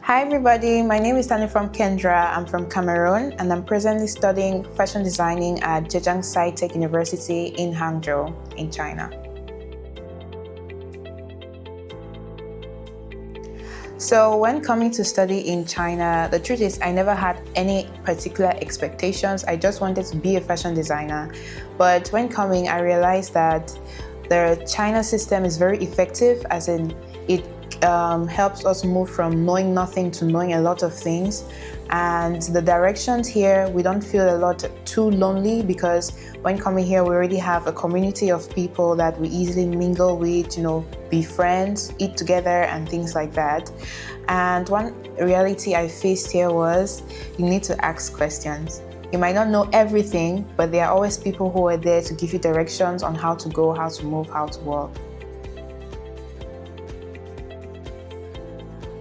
Hi everybody, my name is Tani from Kendra. I'm from Cameroon and I'm presently studying fashion designing at Zhejiang Tech University in Hangzhou in China. So when coming to study in China, the truth is I never had any particular expectations. I just wanted to be a fashion designer. But when coming, I realized that the China system is very effective, as in it helps us move from knowing nothing to knowing a lot of things. And the directions here, we don't feel a lot too lonely, because when coming here, we already have a community of people that we easily mingle with, be friends, eat together and things like that. And one reality I faced here was you need to ask questions. You might not know everything, but there are always people who are there to give you directions on how to go, how to move, how to walk.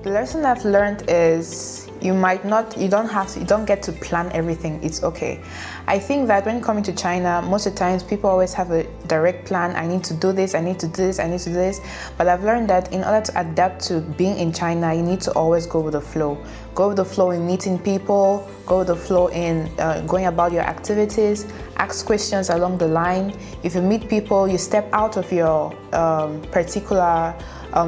The lesson I've learned is you don't get to plan everything. It's okay. I think that when coming to China, most of the times people always have a direct plan. I need to do this, I need to do this, I need to do this. But I've learned that in order to adapt to being in China, you need to always go with the flow. Go with the flow in meeting people, go with the flow in going about your activities, ask questions along the line. If you meet people, you step out of your particular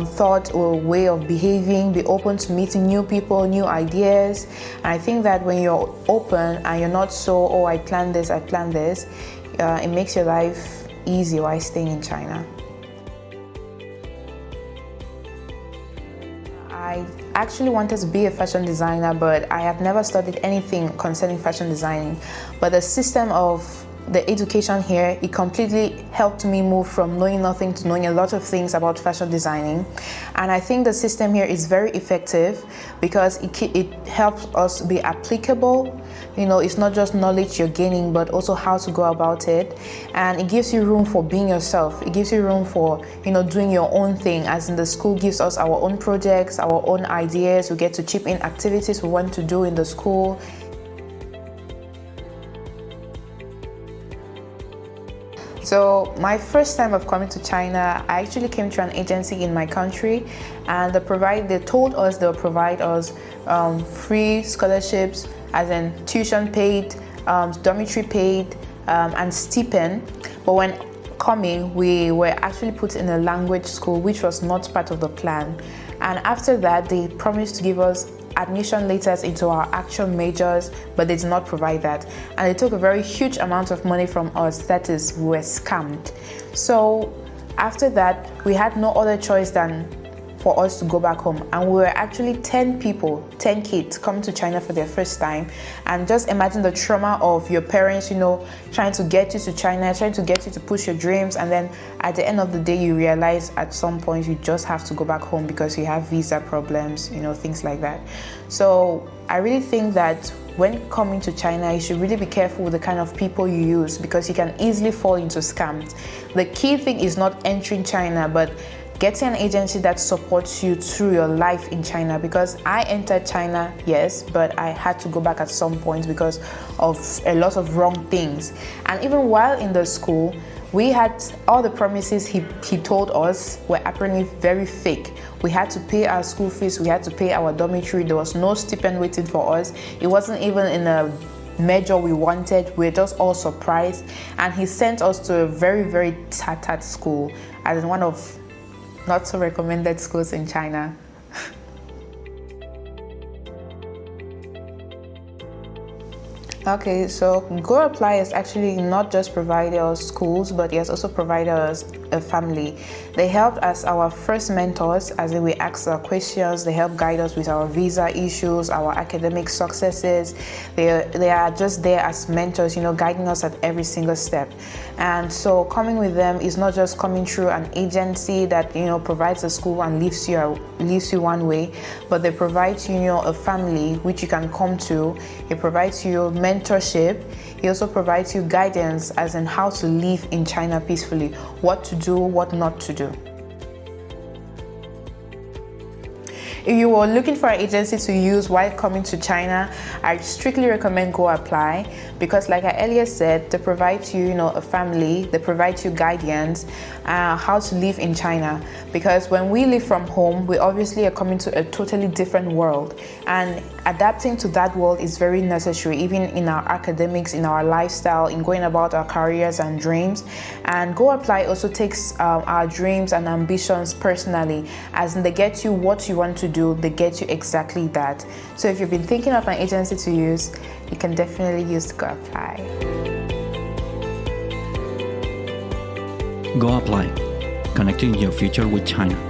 thought or way of behaving, be open to meeting new people, new ideas. And I think that when you're open and you're not so, I planned this, it makes your life easy while staying in China. I actually wanted to be a fashion designer, but I had never studied anything concerning fashion designing. But the system of the education here, it completely helped me move from knowing nothing to knowing a lot of things about fashion designing. And I think the system here is very effective because it helps us be applicable. It's not just knowledge you're gaining, but also how to go about it. And it gives you room for being yourself. It gives you room for, doing your own thing, as in the school gives us our own projects, our own ideas. We get to chip in activities we want to do in the school. So my first time of coming to China, I actually came to an agency in my country, and they told us they'll provide us free scholarships, as in tuition paid, dormitory paid, and stipend. But when coming, we were actually put in a language school, which was not part of the plan. And after that, they promised to give us admission letters into our actual majors, but they did not provide that. And they took a very huge amount of money from us. That is, we were scammed. So after that, we had no other choice than for us to go back home. And we were actually 10 kids coming to China for their first time. And just imagine the trauma of your parents, trying to get you to China, trying to get you to push your dreams. And then at the end of the day, you realize at some point you just have to go back home because you have visa problems, things like that. So I really think that when coming to China, you should really be careful with the kind of people you use, because you can easily fall into scams. The key thing is not entering China, but getting an agency that supports you through your life in China. Because I entered China, yes, but I had to go back at some point because of a lot of wrong things. And even while in the school, we had all the promises he told us were apparently very fake. We had to pay our school fees, we had to pay our dormitory, there was no stipend waiting for us. It wasn't even in a major we wanted. We were just all surprised. And he sent us to a very, very tattered school, as in one of not so recommended schools in China. Okay, so GoApply has actually not just provided us schools, but it has also provided us a family. They helped as our first mentors, as in we asked our questions. They help guide us with our visa issues, our academic successes. They are just there as mentors, guiding us at every single step. And so coming with them is not just coming through an agency that provides a school and leaves you one way, but they provide you a family which you can come to. It provides you mentorship. He also provides you guidance, as in how to live in China peacefully, what to do, what not to do. if you were looking for an agency to use while coming to China, I strictly recommend GoApply, because like I earlier said, they provide you, a family, they provide you guidance, how to live in China. Because when we live from home, we obviously are coming to a totally different world, and adapting to that world is very necessary, even in our academics, in our lifestyle, in going about our careers and dreams. And GoApply also takes our dreams and ambitions personally, as in they get you what you want to do, they get you exactly that. So if you've been thinking of an agency to use, you can definitely use GoApply. GoApply, connecting your future with China.